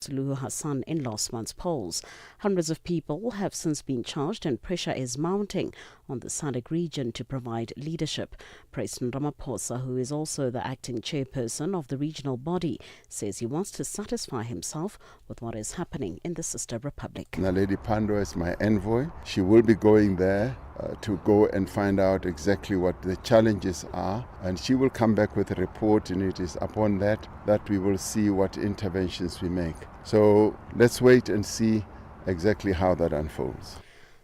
Suluhu Hassan in last month's polls. Hundreds of people have since been charged and pressure is mounting on the SADC region to provide leadership. President Ramaphosa, who is also the acting chairperson of the regional body, says he wants to satisfy himself with what is happening in the sister republic. Lady Pando is my envoy. She will be going there to go and find out exactly what the challenges are, and she will come back with a report, and it is upon that we will see what interventions we make. So let's wait and see exactly how that unfolds.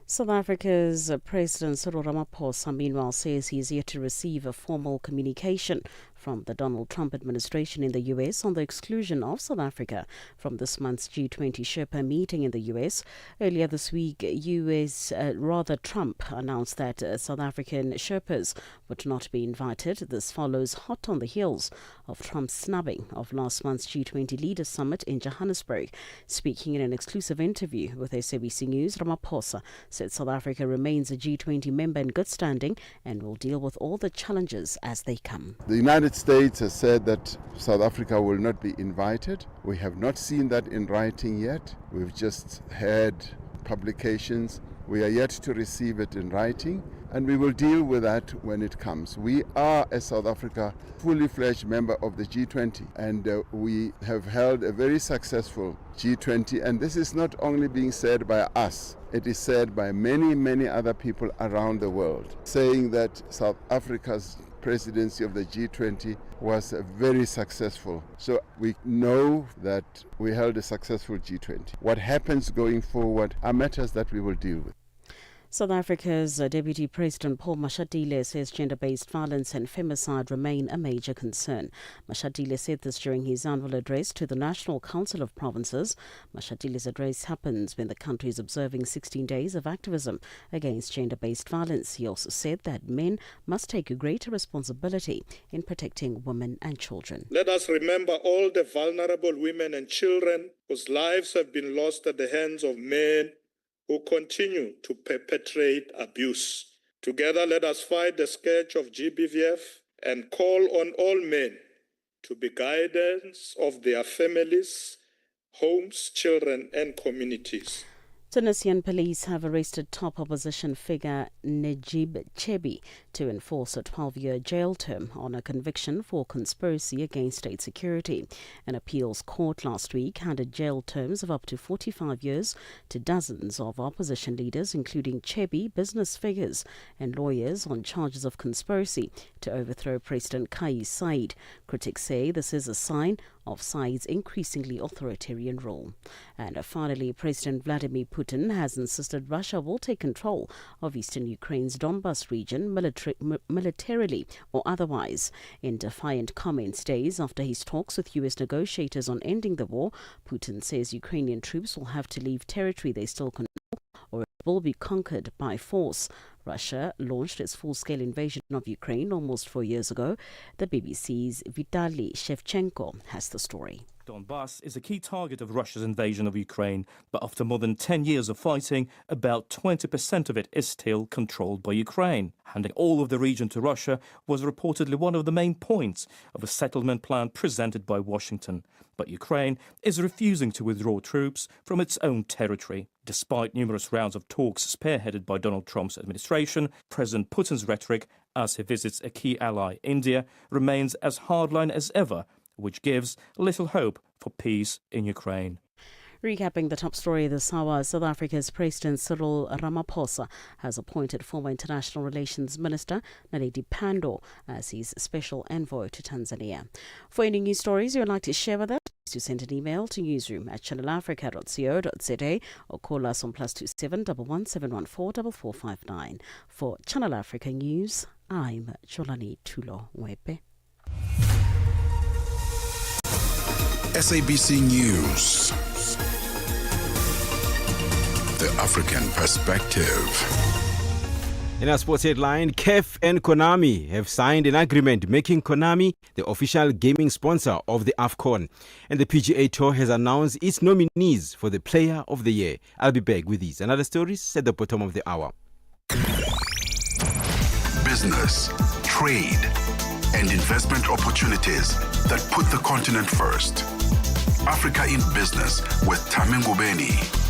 South Africa's President Cyril Ramaphosa, meanwhile, says he is yet to receive a formal communication from the Donald Trump administration in the U.S. on the exclusion of South Africa from this month's G20 Sherpa meeting in the U.S. Earlier this week, Trump announced that South African Sherpas would not be invited. This follows hot on the heels of Trump's snubbing of last month's G20 Leaders Summit in Johannesburg. Speaking in an exclusive interview with SABC News, Ramaphosa said South Africa remains a G20 member in good standing and will deal with all the challenges as they come. The United States has said that South Africa will not be invited. We have not seen that in writing yet. We've just had publications. We are yet to receive it in writing, and we will deal with that when it comes. We are, as South Africa, fully fledged member of the G20, and we have held a very successful G20, and this is not only being said by us, it is said by many, many other people around the world, saying that South Africa's presidency of the G20 was very successful. So we know that we held a successful G20. What happens going forward are matters that we will deal with. South Africa's Deputy President Paul Mashatile says gender-based violence and femicide remain a major concern. Mashatile said this during his annual address to the National Council of Provinces. Mashatile's address happens when the country is observing 16 days of activism against gender-based violence. He also said that men must take a greater responsibility in protecting women and children. Let us remember all the vulnerable women and children whose lives have been lost at the hands of men who continue to perpetrate abuse. Together, let us fight the scourge of GBVF and call on all men to be guidance of their families, homes, children, and communities. Tunisian police have arrested top opposition figure Najib Chebi to enforce a 12-year jail term on a conviction for conspiracy against state security. An appeals court last week handed jail terms of up to 45 years to dozens of opposition leaders, including Chebi, business figures and lawyers on charges of conspiracy to overthrow President Kais Saied. Critics say this is a sign of Saied's increasingly authoritarian rule. And finally, President Vladimir Putin has insisted Russia will take control of eastern Ukraine's Donbas region militarily or otherwise. In defiant comments days after his talks with U.S. negotiators on ending the war, Putin says Ukrainian troops will have to leave territory they still control or it will be conquered by force. Russia launched its full-scale invasion of Ukraine almost 4 years ago. The BBC's Vitaly Shevchenko has the story. Donbas is a key target of Russia's invasion of Ukraine, but after more than 10 years of fighting, about 20% of it is still controlled by Ukraine. Handing all of the region to Russia was reportedly one of the main points of a settlement plan presented by Washington. But Ukraine is refusing to withdraw troops from its own territory. Despite numerous rounds of talks spearheaded by Donald Trump's administration, President Putin's rhetoric as he visits a key ally, India, remains as hardline as ever, which gives little hope for peace in Ukraine. Recapping the top story this hour, South Africa's President Cyril Ramaphosa has appointed former International Relations Minister Naledi Pandor as his special envoy to Tanzania. For any news stories you would like to share with us, please send an email to newsroom@channelafrica.co.za or call us on +27 11 714 4459. For Channel Africa News, I'm Jolani Tulo Mwepe. SABC News. The African Perspective. In our sports headline, CAF and Konami have signed an agreement making Konami the official gaming sponsor of the AFCON. And the PGA Tour has announced its nominees for the Player of the Year. I'll be back with these and other stories at the bottom of the hour. Business, trade, and investment opportunities that put the continent first. Africa in Business with Thami Ngubeni.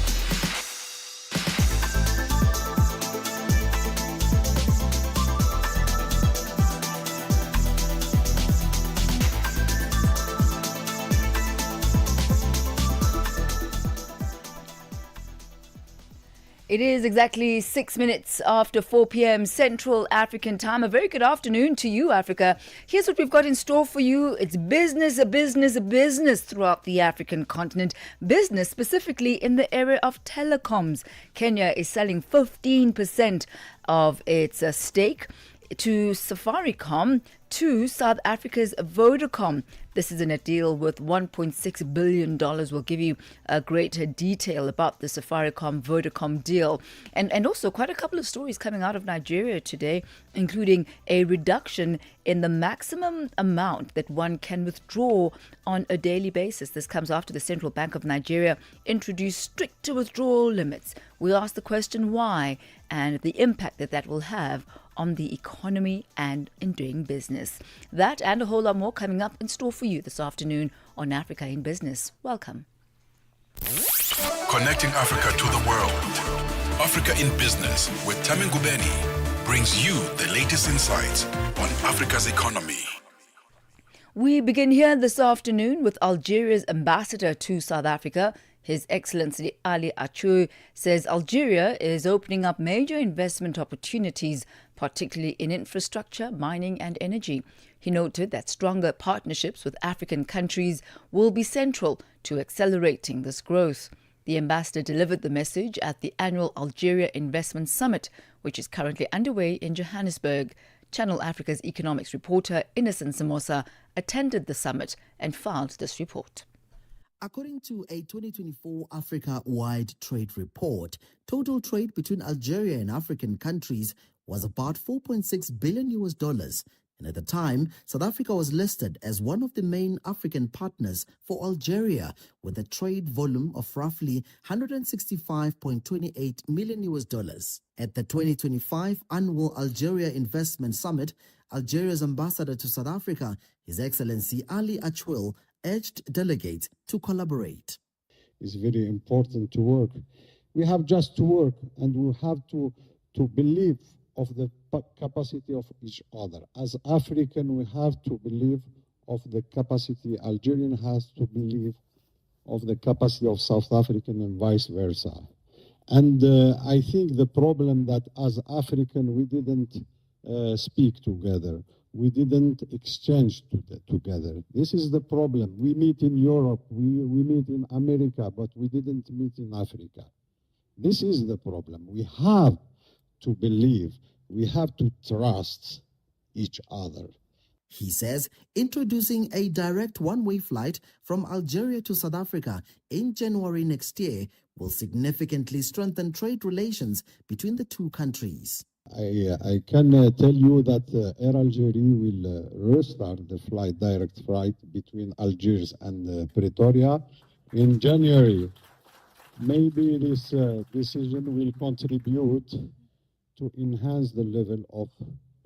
It is exactly 6 minutes after 4 p.m. Central African time. A very good afternoon to you, Africa. Here's what we've got in store for you. It's business throughout the African continent. Business specifically in the area of telecoms. Kenya is selling 15% of its stake to Safaricom to South Africa's Vodacom. This is in a deal worth $1.6 billion. We'll give you a greater detail about the Safaricom-Vodacom deal. And also quite a couple of stories coming out of Nigeria today, including a reduction in the maximum amount that one can withdraw on a daily basis. This comes after the Central Bank of Nigeria introduced stricter withdrawal limits. We ask the question why and the impact that will have on the economy and in doing business. That and a whole lot more coming up in store for you this afternoon on Africa in Business. Welcome. Connecting Africa to the world. Africa in Business with Thami Ngubeni brings you the latest insights on Africa's economy. We begin here this afternoon with Algeria's ambassador to South Africa. His Excellency Ali Achou says Algeria is opening up major investment opportunities, particularly in infrastructure, mining and energy. He noted that stronger partnerships with African countries will be central to accelerating this growth. The ambassador delivered the message at the annual Algeria Investment Summit, which is currently underway in Johannesburg. Channel Africa's economics reporter Innocent Samosa attended the summit and filed this report. According to a 2024 Africa-wide trade report, total trade between Algeria and African countries was about $4.6 billion. And at the time, South Africa was listed as one of the main African partners for Algeria, with a trade volume of roughly $165.28 million. At the 2025 annual Algeria Investment Summit, Algeria's ambassador to South Africa, His Excellency Ali Achou, urged delegates to collaborate. It's very important to work. We have just to work, and we have to believe of the capacity of each other. As African, we have to believe of the capacity Algerian has to believe of the capacity of South African and vice versa. And I think the problem that as African, we didn't speak together. We didn't exchange together. This is the problem. We meet in Europe, we meet in America, but we didn't meet in Africa. This is the problem. We have to believe, we have to trust each other. He says introducing a direct one-way flight from Algeria to South Africa in January next year will significantly strengthen trade relations between the two countries. I can tell you that Air Algerie will restart the direct flight between Algiers and Pretoria in January. Maybe this decision will contribute to enhance the level of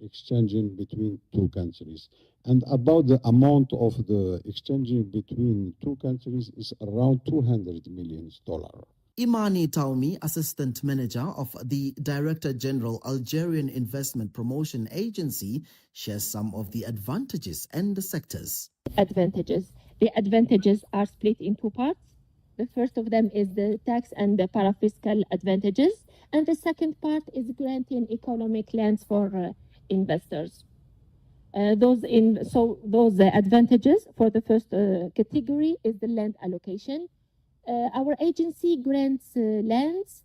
exchanging between two countries. And about the amount of the exchanging between two countries is around $200 million. Imani Taumi, Assistant Manager of the Director General Algerian Investment Promotion Agency, shares some of the advantages and the sectors. The advantages are split in two parts. The first of them is the tax and the parafiscal advantages, and the second part is granting economic lands for investors. Those advantages for the first category is the land allocation. Our agency grants lands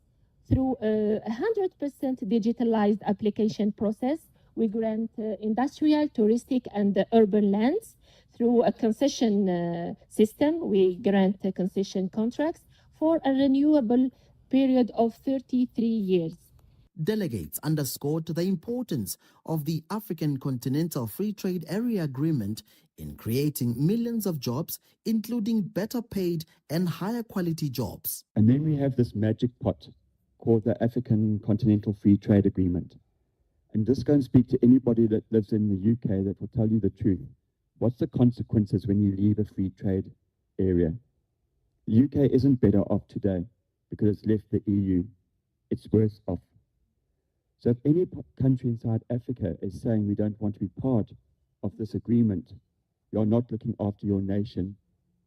through a 100% digitalized application process. We grant industrial, touristic, and urban lands through a concession system. We grant concession contracts for a renewable period of 33 years. Delegates underscored the importance of the African Continental Free Trade Area Agreement in creating millions of jobs, including better paid and higher quality jobs. And then we have this magic pot called the African Continental Free Trade Agreement. And just go and speak to anybody that lives in the UK that will tell you the truth. What's the consequences when you leave a free trade area? The UK isn't better off today because it's left the EU. It's worse off. So if any country inside Africa is saying we don't want to be part of this agreement, you're not looking after your nation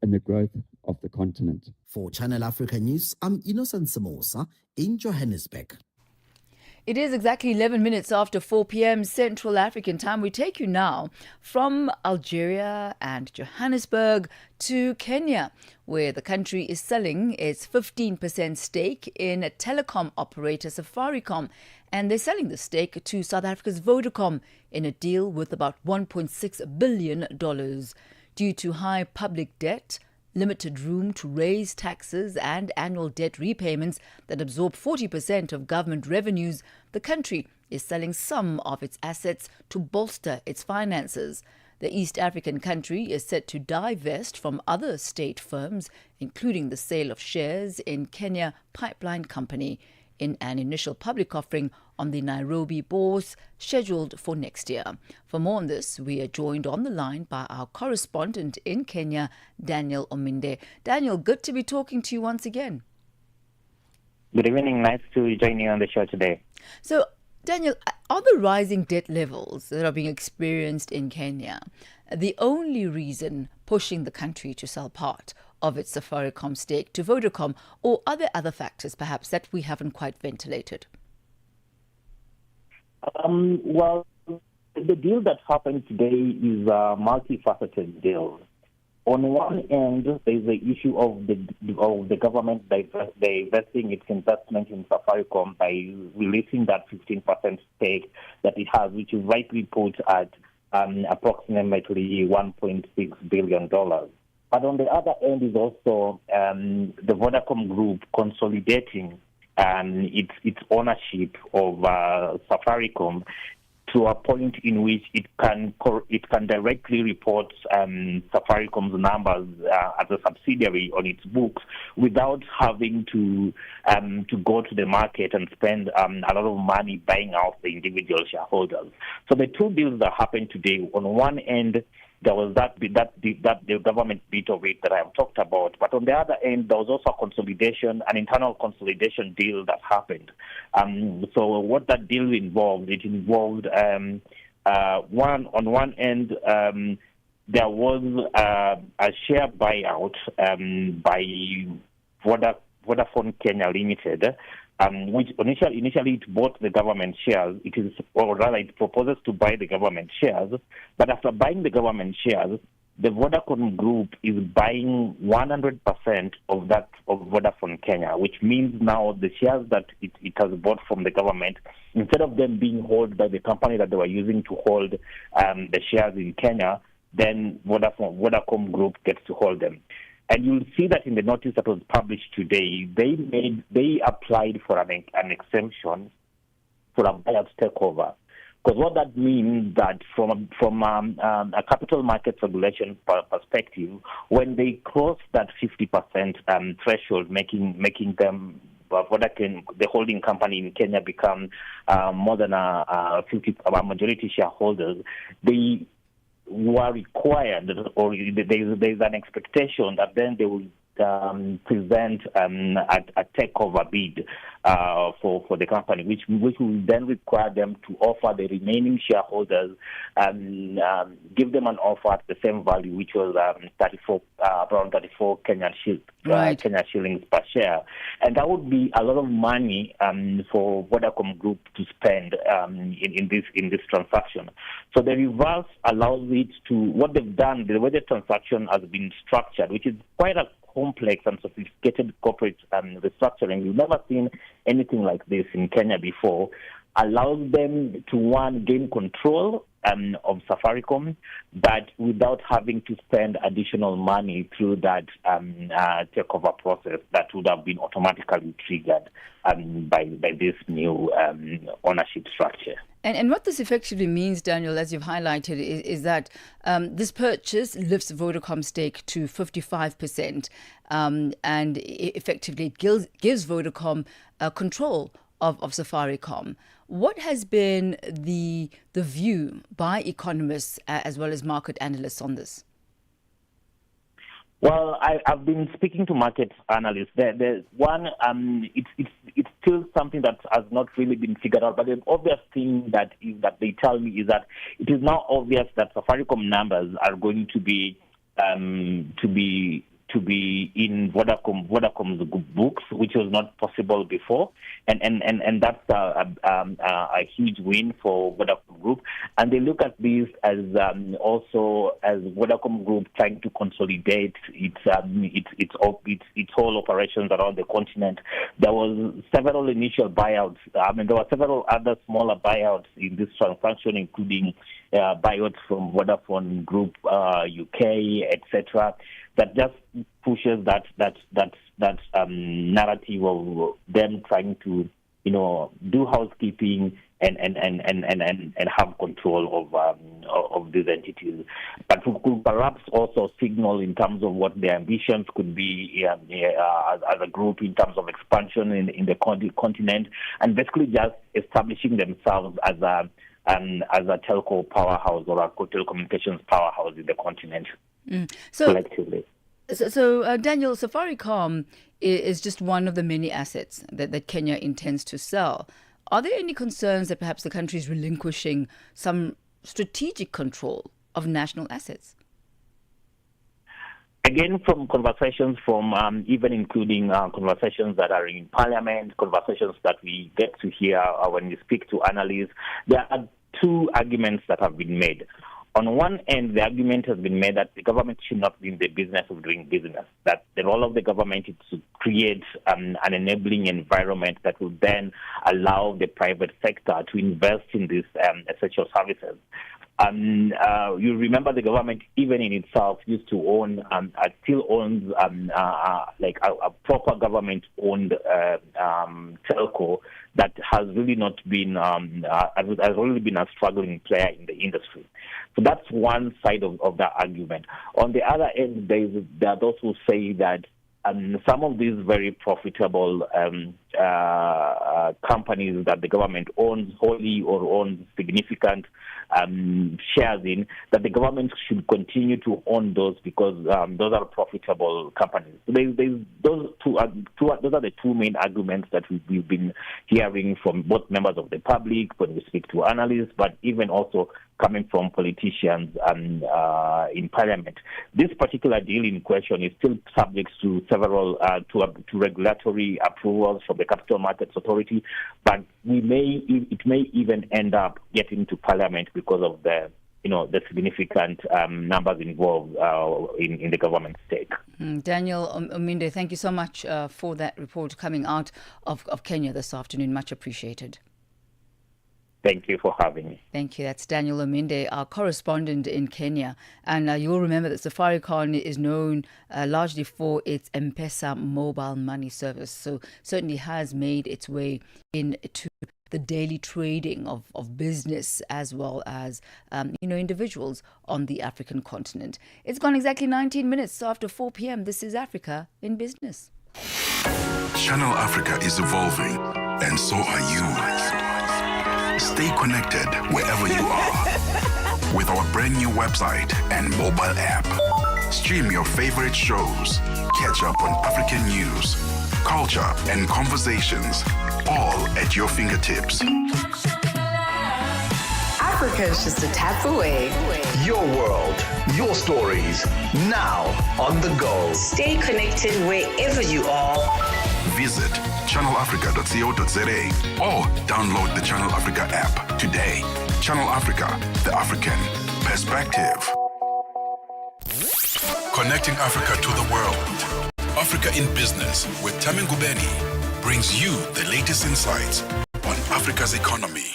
and the growth of the continent. For Channel Africa News, I'm Innocent Samosa in Johannesburg. It is exactly 11 minutes after 4 p.m. Central African time. We take you now from Algeria and Johannesburg to Kenya, where the country is selling its 15% stake in telecom operator Safaricom. And they're selling the stake to South Africa's Vodacom in a deal worth about $1.6 billion. Due to high public debt, limited room to raise taxes and annual debt repayments that absorb 40% of government revenues, the country is selling some of its assets to bolster its finances. The East African country is set to divest from other state firms, including the sale of shares in Kenya Pipeline Company, in an initial public offering on the Nairobi bourse scheduled for next year. For more on this, we are joined on the line by our correspondent in Kenya, Daniel Ominde. Daniel, good to be talking to you once again. Good evening. Nice to join you on the show today. So, Daniel, are the rising debt levels that are being experienced in Kenya the only reason pushing the country to sell part of its Safaricom stake to Vodacom, or are there other factors perhaps that we haven't quite ventilated? Well, the deal that happened today is a multifaceted deal. On one end, there's the issue of the government divesting its investment in Safaricom by releasing that 15% stake that it has, which is rightly put at approximately $1.6 billion. But on the other end is also the Vodacom Group consolidating its ownership of Safaricom to a point in which it can directly report Safaricom's numbers as a subsidiary on its books without having to go to the market and spend a lot of money buying out the individual shareholders. So the two deals that happened today, on one end, there was the government bit of it that I have talked about. But on the other end, there was also an internal consolidation deal that happened. So what that deal involved, on one end, there was a share buyout by Vodafone Kenya Limited, which initially it bought the government shares. It proposes to buy the government shares. But after buying the government shares, the Vodacom Group is buying 100% of Vodafone Kenya, which means now the shares that it has bought from the government, instead of them being held by the company that they were using to hold the shares in Kenya, then Vodacom Group gets to hold them. And you'll see that in the notice that was published today, they applied for an exemption for a buyout takeover. Because what that means that from a capital markets regulation perspective, when they cross that 50% threshold, making them the holding company in Kenya become more than a majority shareholders, they were required, or there's an expectation that then they will present a takeover bid for the company, which will then require them to offer the remaining shareholders give them an offer at the same value, which was around 34 Kenyan shillings per share, and that would be a lot of money for Vodacom Group to spend in this transaction. So the reverse allows it to, what they've done, the way the transaction has been structured, which is quite a complex and sophisticated corporate restructuring. We've never seen anything like this in Kenya before. Allows them to, one, gain control of Safaricom, but without having to spend additional money through that takeover process that would have been automatically triggered by this new ownership structure. And what this effectively means, Daniel, as you've highlighted, is that this purchase lifts Vodacom's stake to 55%, and effectively gives Vodacom control of Safaricom. What has been the view by economists as well as market analysts on this? Well, I've been speaking to market analysts. There's one, it's still something that has not really been figured out. But the obvious thing that they tell me is that it is now obvious that Safaricom numbers are going to be in Vodacom's books, which was not possible before, and that's a huge win for Vodacom Group. And they look at this as also as Vodacom Group trying to consolidate its whole operations around the continent. There was several initial buyouts. There were several other smaller buyouts in this transaction, including buyouts from Vodafone Group, UK, etc. That just pushes that narrative of them trying to, do housekeeping and have control of these entities. But we could perhaps also signal in terms of what their ambitions could be as a group in terms of expansion in the continent, and basically just establishing themselves as a telco powerhouse or a telecommunications powerhouse in the continent. Collectively. So Daniel, Safaricom is just one of the many assets that Kenya intends to sell. Are there any concerns that perhaps the country is relinquishing some strategic control of national assets? Again, from conversations, even including conversations that are in Parliament, conversations that we get to hear when we speak to analysts, there are two arguments that have been made. On one end, the argument has been made that the government should not be in the business of doing business, that the role of the government is to create an enabling environment that will then allow the private sector to invest in these essential services. You remember the government, even in itself, used to own, still owns like a proper government-owned telco that has really not been, has really been a struggling player in the industry. So that's one side of that argument. On the other end, there are those who say that some of these very profitable companies that the government owns wholly or owns significant shares in, that the government should continue to own those because those are profitable companies. So those are the two main arguments that we've been hearing from both members of the public when we speak to analysts, but even also coming from politicians in Parliament. This particular deal in question is still subject to several to regulatory approvals from the Capital Markets Authority, but it may even end up getting to Parliament because of the significant numbers involved in the government stake. Daniel Ominde, thank you so much for that report coming out of Kenya this afternoon. Much appreciated. Thank you for having me. Thank you. That's Daniel Ominde, our correspondent in Kenya. And you'll remember that Safaricom is known largely for its M-Pesa mobile money service. So certainly has made its way into the daily trading of business as well as, individuals on the African continent. It's gone exactly 19 minutes after 4 p.m. This is Africa in Business. Channel Africa is evolving, and so are you. Stay connected wherever you are with our brand new website and mobile app. Stream your favorite shows, catch up on African news, culture, and conversations, all at your fingertips. Africa is just a tap away. Your world, your stories, now on the go. Stay connected wherever you are. Visit channelafrica.co.za or download the Channel Africa app today. Channel Africa, the African perspective. Connecting Africa to the world. Africa in Business with Thami Ngubeni brings you the latest insights on Africa's economy.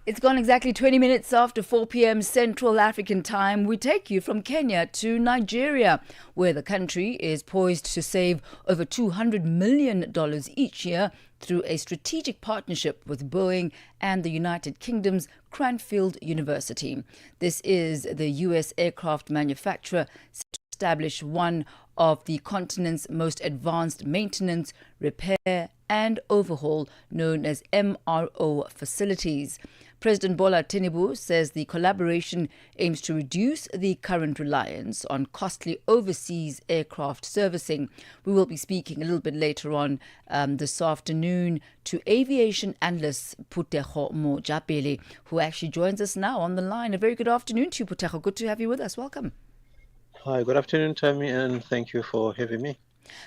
It's gone exactly 20 minutes after 4 p.m. Central African time. We take you from Kenya to Nigeria, where the country is poised to save over $200 million each year through a strategic partnership with Boeing and the United Kingdom's Cranfield University. This is the U.S. aircraft manufacturer set to establish one of the continent's most advanced maintenance, repair and overhaul known as MRO facilities. President Bola Tinubu says the collaboration aims to reduce the current reliance on costly overseas aircraft servicing. We will be speaking a little bit later on this afternoon to aviation analyst Puteho Mojapele, who actually joins us now on the line. A very good afternoon to you, Puteho. Good to have you with us. Welcome. Hi, good afternoon, Thami, and thank you for having me.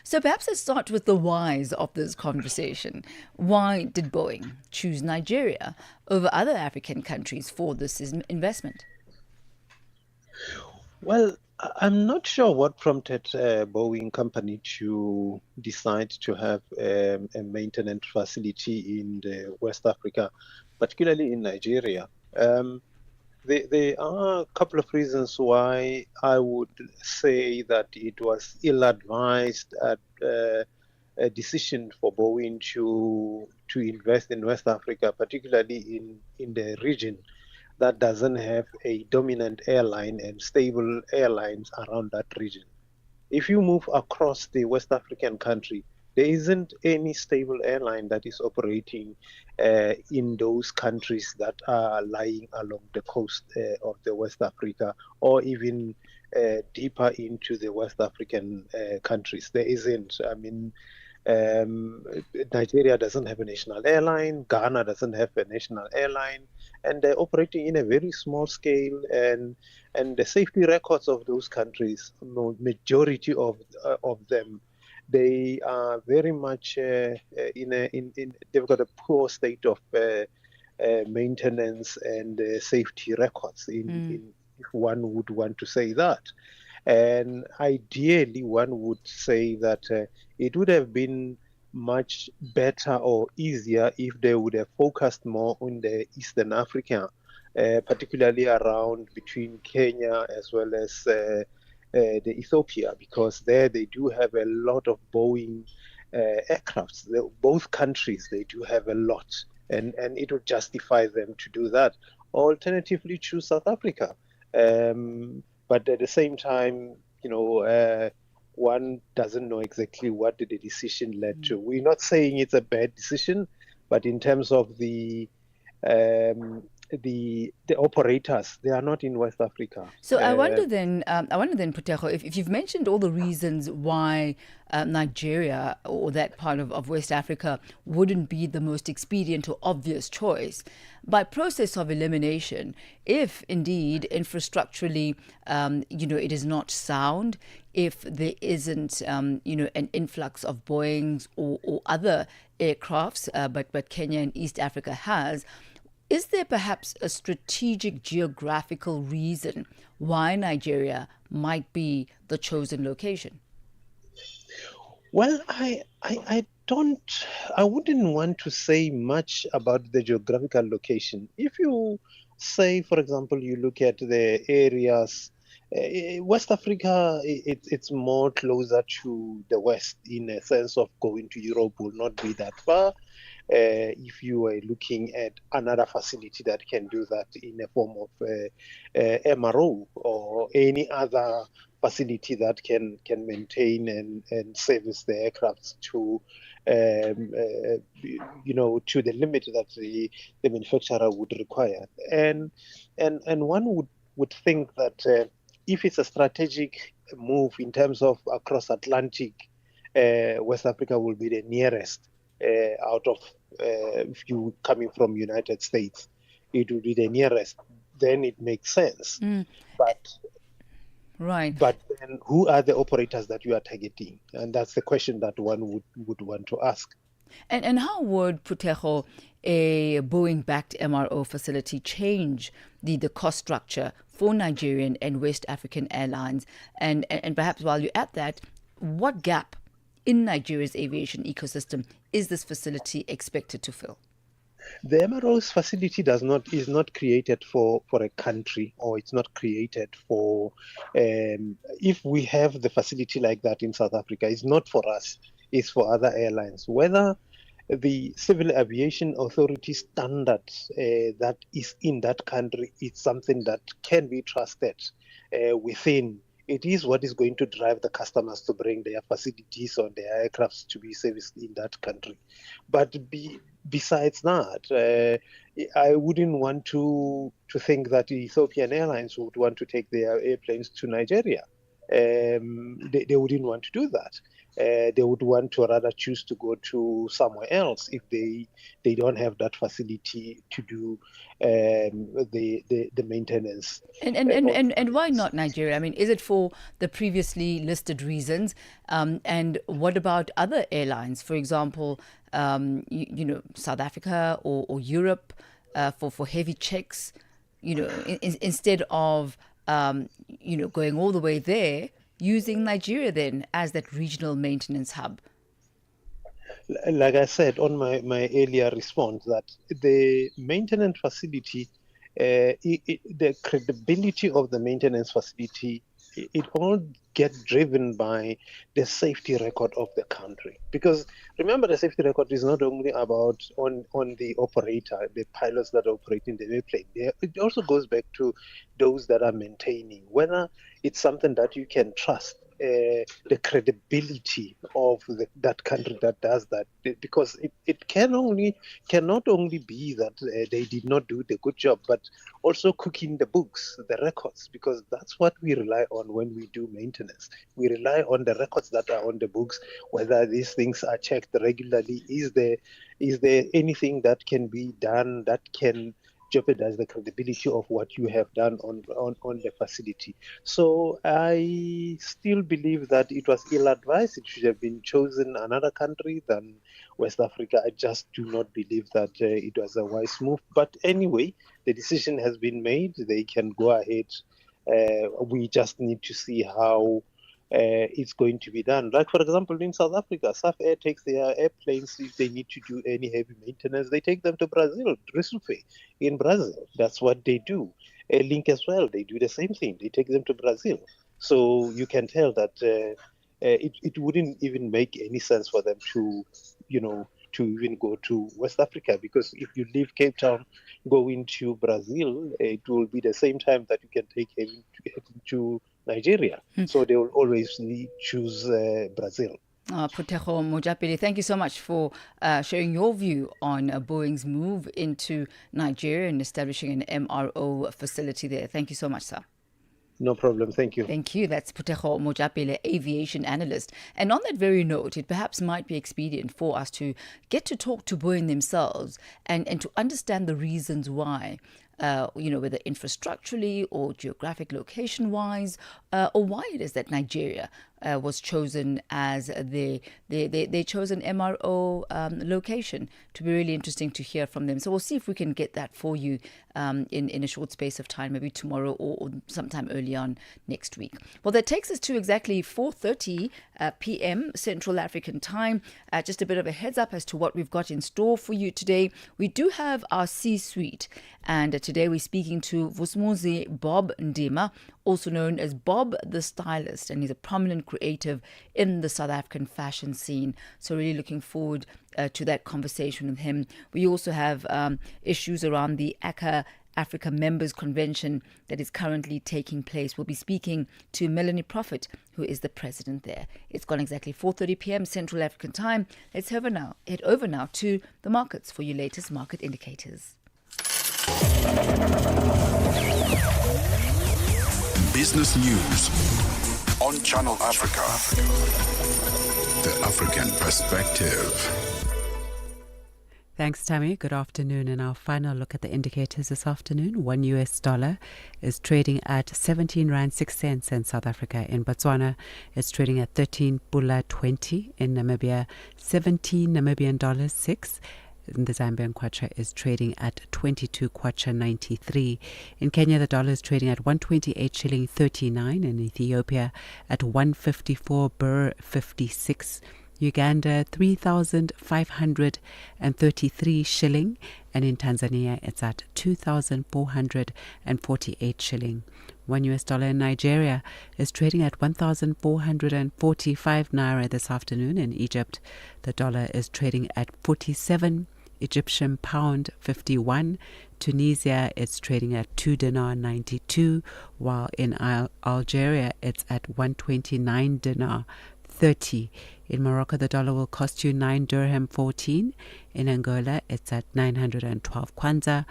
So perhaps let's start with the whys of this conversation. Why did Boeing choose Nigeria over other African countries for this investment? Well, I'm not sure what prompted Boeing company to decide to have a maintenance facility in the West Africa, particularly in Nigeria. There are a couple of reasons why I would say that it was ill-advised a decision for Boeing to invest in West Africa, particularly in the region that doesn't have a dominant airline and stable airlines around that region. If you move across the West African country, there isn't any stable airline that is operating in those countries that are lying along the coast of the West Africa, or even deeper into the West African countries. There isn't. I mean, Nigeria doesn't have a national airline, Ghana doesn't have a national airline, and they're operating in a very small scale, and the safety records of those countries, majority of them, they are very much they've got a poor state of maintenance and safety records, if one would want to say that. And ideally, one would say that it would have been much better or easier if they would have focused more on the Eastern Africa, particularly around between Kenya as well as the Ethiopia, because there they do have a lot of Boeing aircrafts. Both countries, they do have a lot, and it would justify them to do that. Alternatively, choose South Africa. But at the same time, one doesn't know exactly what the decision led to. We're not saying it's a bad decision, but in terms of the operators, they are not in West Africa. So I wonder then, Puteho, if you've mentioned all the reasons why Nigeria or that part of West Africa wouldn't be the most expedient or obvious choice, by process of elimination, if indeed infrastructurally, it is not sound, if there isn't, an influx of Boeings or other aircrafts, but Kenya and East Africa has, is there perhaps a strategic geographical reason why Nigeria might be the chosen location? Well, I wouldn't want to say much about the geographical location. If you say, for example, you look at the areas, West Africa, it's more closer to the West, in a sense of going to Europe will not be that far. If you are looking at another facility that can do that in a form of MRO or any other facility that can maintain and service the aircraft to to the limit that the manufacturer would require. And one would think that if it's a strategic move in terms of across Atlantic, West Africa will be the nearest out of if you coming from United States, it would be the nearest. Then it makes sense. But then who are the operators that you are targeting? And that's the question that one would want to ask. And how would, Puteho, a Boeing-backed MRO facility change the cost structure for Nigerian and West African airlines? And perhaps while you're at that, what gap in Nigeria's aviation ecosystem is this facility expected to fill? The MRO's facility is not created for a country, or it's not created for. If we have the facility like that in South Africa, it's not for us. It's for other airlines. Whether the Civil Aviation Authority standards that is in that country, it's something that can be trusted within. It is what is going to drive the customers to bring their facilities or their aircrafts to be serviced in that country. But besides that, I wouldn't want to think that Ethiopian Airlines would want to take their airplanes to Nigeria. They wouldn't want to do that. They would want to rather choose to go to somewhere else if they don't have that facility to do the maintenance. And why not Nigeria? I mean, is it for the previously listed reasons? And what about other airlines? For example, South Africa or Europe for heavy checks. Instead of going all the way there, using Nigeria then as that regional maintenance hub. Like I said on my earlier response, that the maintenance facility, the credibility of the maintenance facility, it all gets driven by the safety record of the country. Because remember, the safety record is not only about on the operator, the pilots that are operating the airplane. It also goes back to those that are maintaining, whether it's something that you can trust. The credibility of that country that does that, because it cannot only be that they did not do the good job, but also cooking the books, the records, because that's what we rely on when we do maintenance. We rely on the records that are on the books, whether these things are checked regularly. Is there anything that can be done that can jeopardize the credibility of what you have done on the facility? So I still believe that it was ill-advised. It should have been chosen another country than West Africa. I just do not believe that it was a wise move. But anyway, the decision has been made. They can go ahead. We just need to see how it's going to be done. Like, for example, in South Africa, South Air takes their airplanes, if they need to do any heavy maintenance, they take them to Brazil, Recife in Brazil. That's what they do. Air Link as well, they do the same thing. They take them to Brazil. So you can tell that it wouldn't even make any sense for them to even go to West Africa, because if you leave Cape Town going to Brazil, it will be the same time that you can take him to Nigeria. So they will always choose Brazil. Putejo Mojapele, thank you so much for sharing your view on Boeing's move into Nigeria and establishing an MRO facility there. Thank you so much, sir. No problem. Thank you. Thank you. That's Putejo Mojapele, aviation analyst. And on that very note, it perhaps might be expedient for us to get to talk to Boeing themselves and to understand the reasons why. Whether infrastructurally or geographic location-wise, or why it is that Nigeria was chosen as they chose an MRO location. To be really interesting to hear from them. So we'll see if we can get that for you in a short space of time, maybe tomorrow or sometime early on next week. Well, that takes us to exactly 4:30 p.m. Central African time. Just a bit of a heads up as to what we've got in store for you today. We do have our C-suite, and today we're speaking to Vusumuzi Bob Ndima, also known as Bob the Stylist, and he's a prominent creative in the South African fashion scene. So really looking forward to that conversation with him. We also have issues around the ACA Africa Members Convention that is currently taking place. We'll be speaking to Melanie Prophet, who is the president there. It's gone exactly 4:30 p.m. Central African time. Let's head over now to the markets for your latest market indicators. Business News on Channel Africa. The African Perspective. Thanks, Thami. Good afternoon. And our final look at the indicators this afternoon. $1 is trading at 17 Rand 6 cents in South Africa. In Botswana, it's trading at 13 Pula 20. In Namibia, 17 Namibian dollars 6. The Zambian kwacha is trading at 22 kwacha 93. In Kenya, the dollar is trading at 128 shilling 39. In Ethiopia, at 154 birr 56. Uganda, 3,533 shilling. And in Tanzania, it's at 2,448 shilling. $1 in Nigeria is trading at 1,445 naira this afternoon. In Egypt, the dollar is trading at 47 Egyptian pound 51. Tunisia, it's trading at 2 dinar 92, while in Algeria, it's at 129 dinar 30. In Morocco, the dollar will cost you 9 dirham 14. In Angola, it's at 912 kwanza,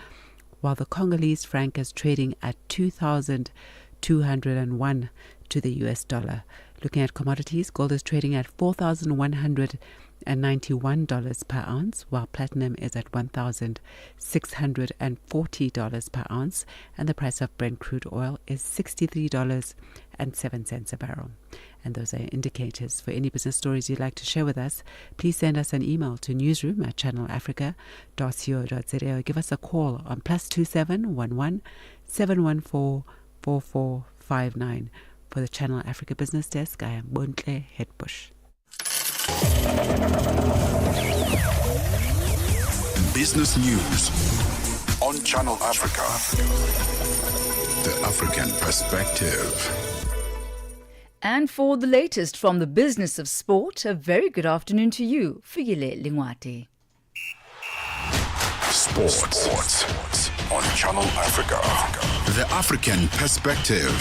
while the Congolese franc is trading at 2,201 to the US dollar. Looking at commodities, gold is trading at $4,191 per ounce, while platinum is at $1,640 per ounce, and the price of Brent crude oil is $63.07 a barrel. And those are indicators. For any business stories you'd like to share with us, please send us an email to newsroom@channelafrica.co.za or give us a call on +27 11 714 4459. For the Channel Africa Business Desk, I am Bontle Hetbush. Business News on Channel Africa. The African Perspective. And for the latest from the business of sport, a very good afternoon to you, Fuyile Lingwati. Sports on Channel Africa. The African Perspective.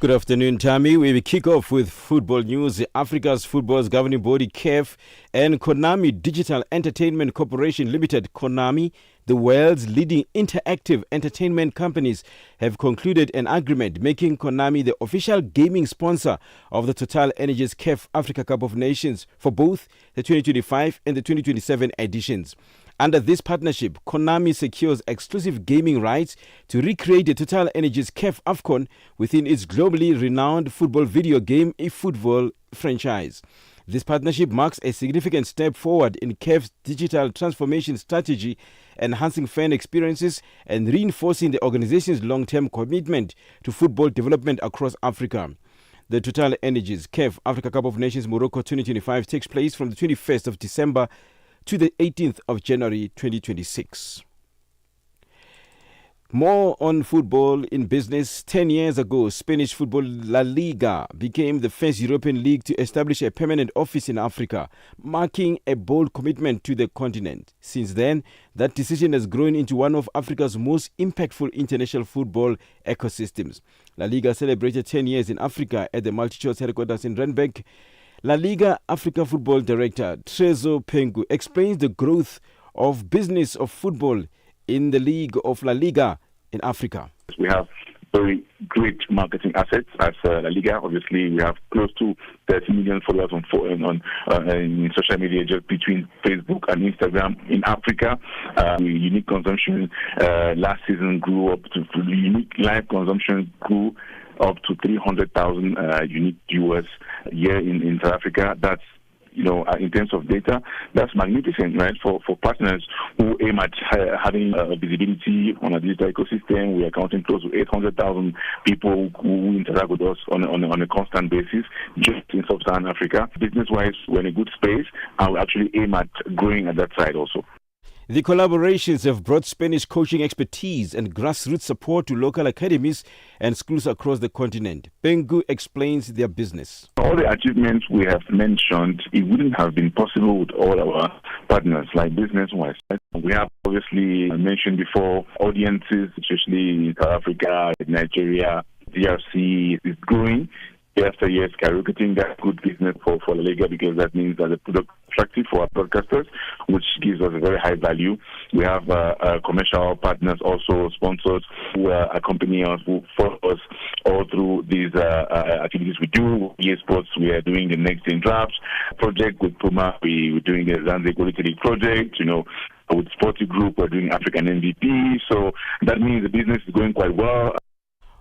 Good afternoon, Thami. We kick off with football news. Africa's football's governing body, CAF, and Konami Digital Entertainment Corporation Limited, Konami, the world's leading interactive entertainment companies, have concluded an agreement making Konami the official gaming sponsor of the Total Energies CAF Africa Cup of Nations for both the 2025 and the 2027 editions. Under this partnership, Konami secures exclusive gaming rights to recreate the Total Energies CAF AFCON within its globally renowned football video game eFootball franchise. This partnership marks a significant step forward in CAF's digital transformation strategy, enhancing fan experiences and reinforcing the organization's long-term commitment to football development across Africa. The Total Energies CAF Africa Cup of Nations Morocco 2025 takes place from the 21st of December to the 18th of January 2026. More on football in business. 10 years ago, Spanish football La Liga became the first European league to establish a permanent office in Africa, marking a bold commitment to the continent. Since then, that decision has grown into one of Africa's most impactful international football ecosystems. La Liga celebrated 10 years in Africa at the MultiChoice headquarters in Randburg. La Liga Africa Football Director Trezo Pengu explains the growth of business of football in the league of La Liga in Africa. We have very great marketing assets as La Liga. Obviously, we have close to 30 million followers in social media just between Facebook and Instagram in Africa. Unique consumption last season grew up to unique live consumption grew up to 300,000 unique viewers a year in South Africa. That's, in terms of data, that's magnificent, right? For partners who aim at having visibility on a digital ecosystem, we are counting close to 800,000 people who interact with us on a constant basis just in Sub-Saharan Africa. Business-wise, we're in a good space, and we actually aim at growing at that side also. The collaborations have brought Spanish coaching expertise and grassroots support to local academies and schools across the continent. Pengu explains their business. All the achievements we have mentioned, it wouldn't have been possible with all our partners, like business-wise. We have obviously mentioned before audiences, especially in South Africa, Nigeria, DRC is growing. Year after year, skyrocketing. That's good business for La Liga because that means that the product is attractive for our broadcasters, which gives us a very high value. We have commercial partners, also sponsors who accompany us, who follow us all through these activities we do. EA Sports, we are doing the Next Gen Drafts project with Puma. We're doing the Zanzibar Quality League project, with Sporty Group, we're doing African MVP. So that means the business is going quite well.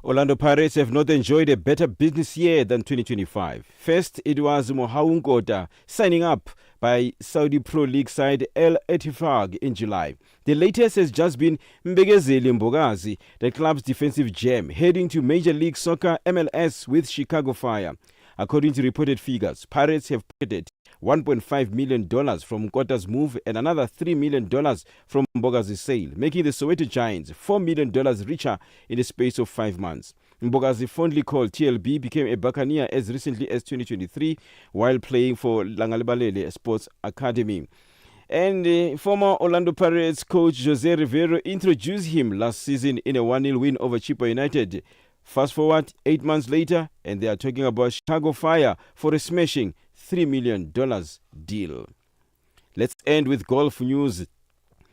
Orlando Pirates have not enjoyed a better business year than 2025. First, it was Mohaou Ngota signing up by Saudi Pro League side El Ettifaq in July. The latest has just been Mbegezeli Mbogazi, the club's defensive gem, heading to Major League Soccer MLS with Chicago Fire. According to reported figures, Pirates have pocketed $1.5 million from Ngota's move and another $3 million from Mbogazi's sale, making the Soweto Giants $4 million richer in the space of 5 months. Mbogazi, fondly called TLB, became a Buccaneer as recently as 2023 while playing for Langalibalele Sports Academy. And former Orlando Pirates coach Jose Rivero introduced him last season in a 1-0 win over Chippa United. Fast forward 8 months later, and they are talking about Chicago Fire for a smashing $3 million deal. Let's end with golf news.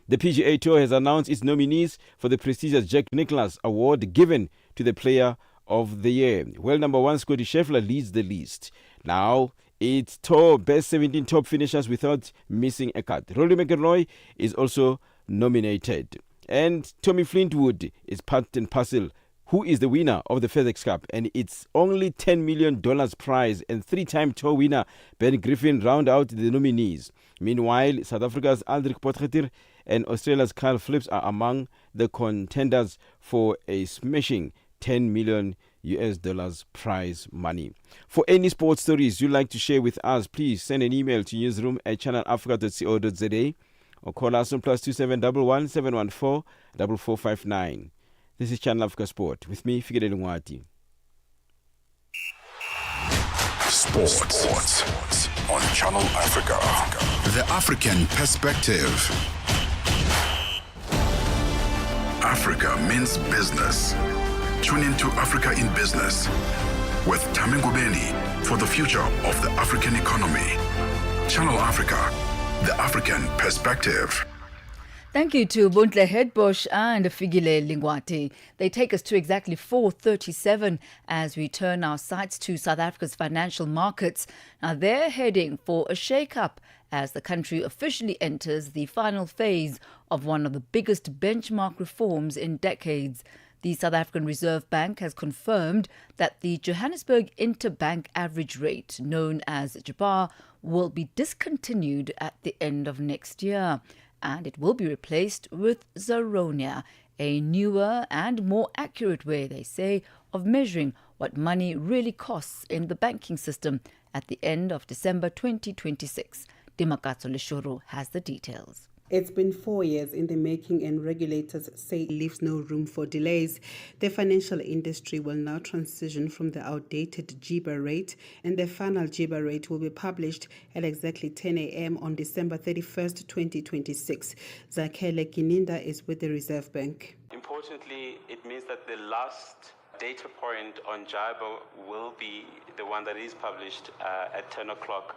The PGA Tour has announced its nominees for the prestigious Jack Nicklaus Award given to the Player of the Year. Well, number one, Scotty Scheffler leads the list. Now, it's Tour best 17 top finishers without missing a cut. Rory McIlroy is also nominated. And Tommy Flintwood is part and parcel, who is the winner of the FedEx Cup. And it's only $10 million prize, and three-time tour winner Ben Griffin round out the nominees. Meanwhile, South Africa's Aldrich Potgieter and Australia's Kyle Phillips are among the contenders for a smashing $10 million prize money. For any sports stories you'd like to share with us, please send an email to newsroom@channelafrica.co.za or call us on +2711 714 4459. This is Channel Africa Sport with me, Fikile Lungwati. Sports on Channel Africa. The African perspective. Africa means business. Tune into Africa in Business with Thami Ngubeni for the future of the African economy. Channel Africa, the African perspective. Thank you to Buntle Hedbosch and Figile Lingwati. They take us to exactly 4:37 as we turn our sights to South Africa's financial markets. Now they're heading for a shake-up as the country officially enters the final phase of one of the biggest benchmark reforms in decades. The South African Reserve Bank has confirmed that the Johannesburg Interbank Average Rate, known as JIBAR, will be discontinued at the end of next year, and it will be replaced with Zaronia, a newer and more accurate way, they say, of measuring what money really costs in the banking system at the end of December 2026. Dimakatso Leshuru has the details. It's been 4 years in the making, and regulators say it leaves no room for delays. The financial industry will now transition from the outdated JIBAR rate, and the final JIBAR rate will be published at exactly 10 a.m. on December 31st, 2026. Zakhele Kininda is with the Reserve Bank. Importantly, it means that the last data point on JIBAR will be the one that is published at 10 o'clock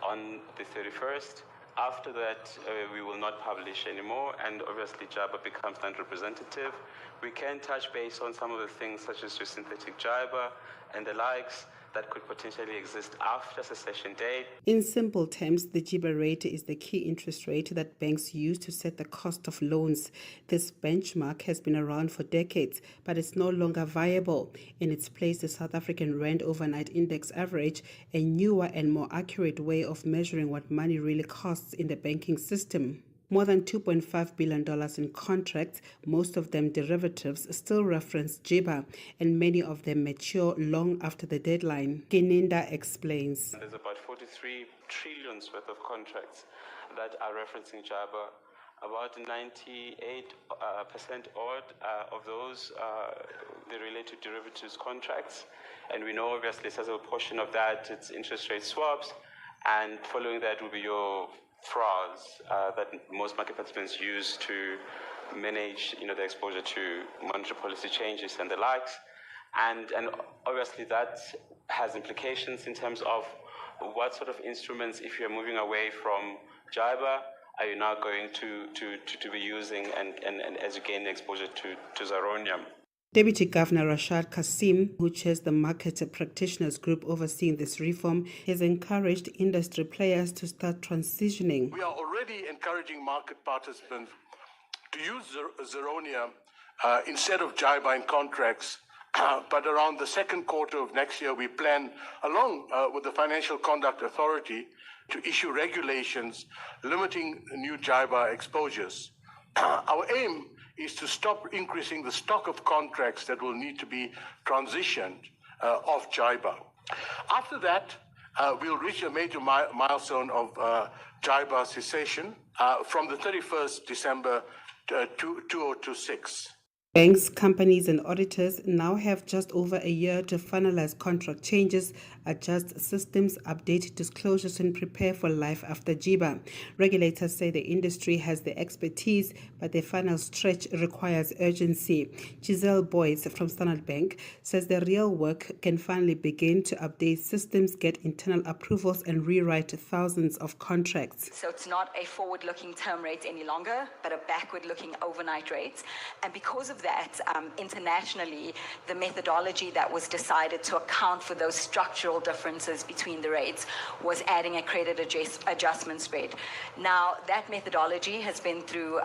on the 31st. After that, we will not publish anymore, and obviously JIBAR becomes non-representative. We can touch base on some of the things such as your synthetic JIBAR and the likes that could potentially exist after cessation date. In simple terms, the JIBAR rate is the key interest rate that banks use to set the cost of loans. This benchmark has been around for decades, but it's no longer viable. In its place, the South African Rand Overnight Index Average, a newer and more accurate way of measuring what money really costs in the banking system. More than $2.5 billion in contracts, most of them derivatives, still reference JIBAR, and many of them mature long after the deadline. Kininda explains. There's about 43 trillion worth of contracts that are referencing JIBAR. About 98% odd of those they relate to derivatives contracts, and we know obviously as a portion of that it's interest rate swaps, and following that will be your FRAs that most market participants use to manage, the exposure to monetary policy changes and the likes, and obviously that has implications in terms of what sort of instruments, if you're moving away from JIBAR, are you now going to be using and as you gain exposure to Zaronia. Deputy Governor Rashad Kasim, who chairs the market practitioners group overseeing this reform, has encouraged industry players to start transitioning. We are already encouraging market participants to use Zaronia instead of JIBAR in contracts, but around the second quarter of next year, we plan, along with the Financial Conduct Authority, to issue regulations limiting new JIBAR exposures. Our aim is to stop increasing the stock of contracts that will need to be transitioned off JIBAR. After that, we'll reach a major milestone of JIBAR cessation from the 31st December 2026. Banks, companies and auditors now have just over a year to finalize contract changes adjust systems, update disclosures, and prepare for life after JIBA. Regulators say the industry has the expertise, but the final stretch requires urgency. Giselle Boyce from Standard Bank says the real work can finally begin to update systems, get internal approvals, and rewrite thousands of contracts. So it's not a forward-looking term rate any longer, but a backward-looking overnight rate. And because of that, internationally, the methodology that was decided to account for those structural differences between the rates was adding a credit adjustment spread. Now, that methodology has been through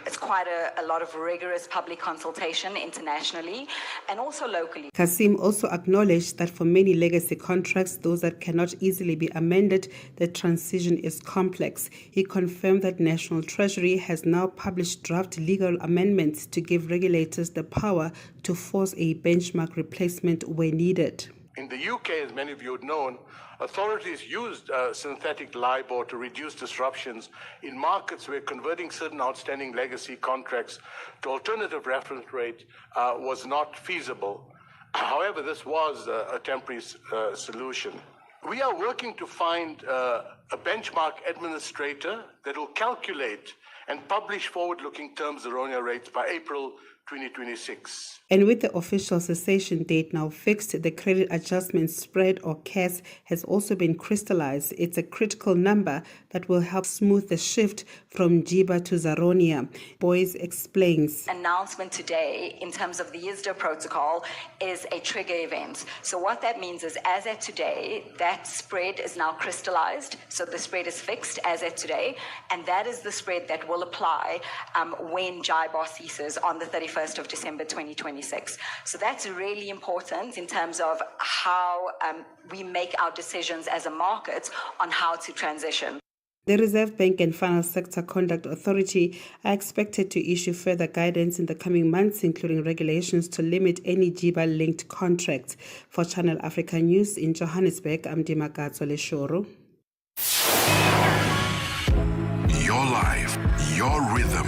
it's quite a lot of rigorous public consultation internationally and also locally. Kasim also acknowledged that for many legacy contracts, those that cannot easily be amended, the transition is complex. He confirmed that National Treasury has now published draft legal amendments to give regulators the power to force a benchmark replacement where needed. In the UK, as many of you would know, authorities used synthetic LIBOR to reduce disruptions in markets where converting certain outstanding legacy contracts to alternative reference rate was not feasible. However, this was a temporary solution. We are working to find a benchmark administrator that will calculate and publish forward-looking term Zeronia rates by April 2026. And with the official cessation date now fixed, the credit adjustment spread, or CAS, has also been crystallized. It's a critical number that will help smooth the shift from JIBA to Zeronia. Boyce explains. Announcement today in terms of the ISDA protocol is a trigger event. So what that means is, as at today, that spread is now crystallized. So the spread is fixed as at today, and that is the spread that will apply when JIBA ceases on the 31st of December 2026. So that's really important in terms of how we make our decisions as a market on how to transition. The Reserve Bank and Final Sector Conduct Authority are expected to issue further guidance in the coming months, including regulations to limit any JIBA-linked contracts. For Channel Africa News in Johannesburg, I'm Dimakatso Leshoro. Your life, your rhythm,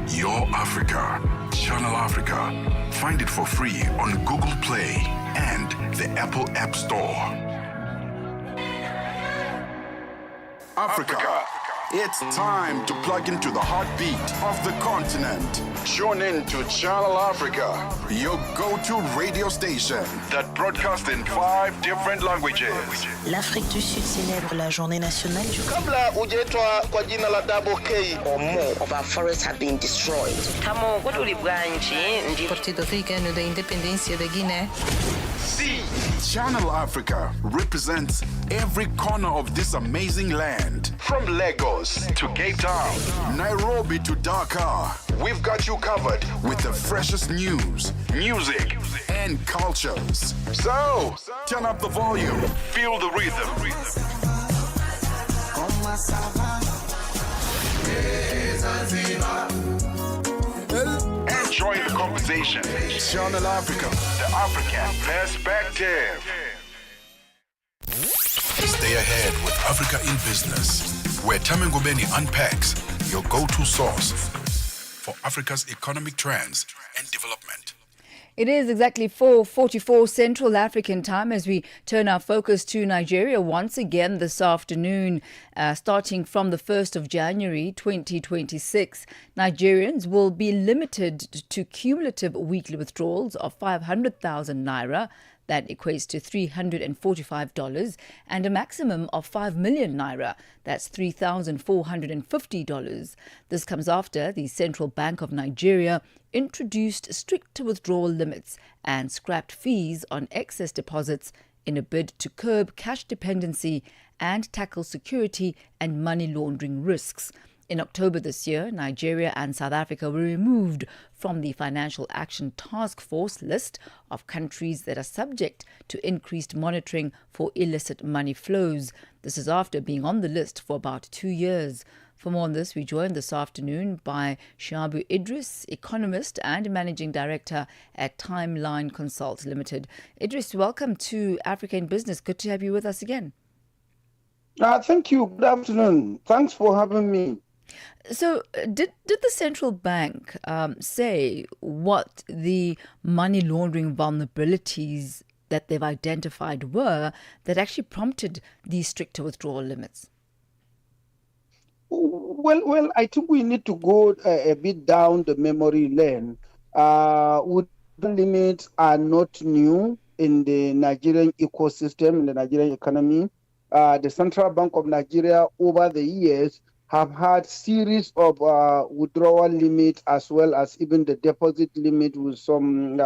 your Africa. Channel Africa. Find it for free on Google Play and the Apple App Store. Africa. It's time to plug into the heartbeat of the continent. Tune in to Channel Africa, your go-to radio station that broadcasts in 5 different languages. L'Afrique du Sud célèbre la journée nationale du Kabla hujaitwa kwa jina la Double K or more of our forests have been destroyed. Tamo kutulibwa nchi ndi Partido Africano da Independência da Guiné. See, Channel Africa represents every corner of this amazing land. From Lagos to Cape Town, Nairobi to Dakar, we've got you covered with the freshest news, music, and cultures. So, turn up the volume, feel the rhythm. Enjoy the conversation. Channel Africa, the African perspective. Stay ahead with Africa in Business, where Thami Ngubeni unpacks your go-to source for Africa's economic trends and development. It is exactly 4:44 Central African time as we turn our focus to Nigeria once again this afternoon. Starting from the 1st of January 2026, Nigerians will be limited to cumulative weekly withdrawals of 500,000 naira. That equates to $345, and a maximum of 5 million naira. That's $3,450. This comes after the Central Bank of Nigeria introduced strict withdrawal limits and scrapped fees on excess deposits in a bid to curb cash dependency and tackle security and money laundering risks. In October this year, Nigeria and South Africa were removed from the Financial Action Task Force list of countries that are subject to increased monitoring for illicit money flows. This is after being on the list for about 2 years. For more on this, we joined this afternoon by Shabu Idris, economist and managing director at Timeline Consult Limited. Idris, welcome to Africa in Business. Good to have you with us again. Thank you. Good afternoon. Thanks for having me. So did the central bank say what the money laundering vulnerabilities that they've identified were that actually prompted these stricter withdrawal limits? Well, I think we need to go a bit down the memory lane. Withdrawal limits are not new in the Nigerian ecosystem, in the Nigerian economy. The Central Bank of Nigeria over the years have had series of withdrawal limits as well as even the deposit limit with some,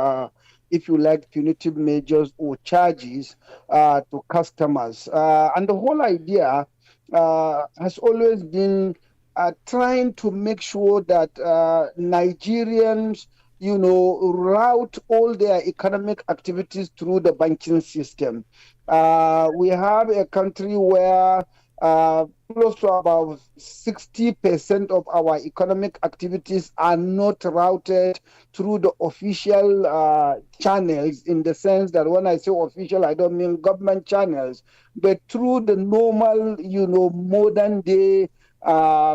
if you like, punitive measures or charges to customers. And the whole idea has always been trying to make sure that Nigerians, route all their economic activities through the banking system. We have a country where close to about 60% of our economic activities are not routed through the official channels, in the sense that when I say official, I don't mean government channels, but through the normal, modern day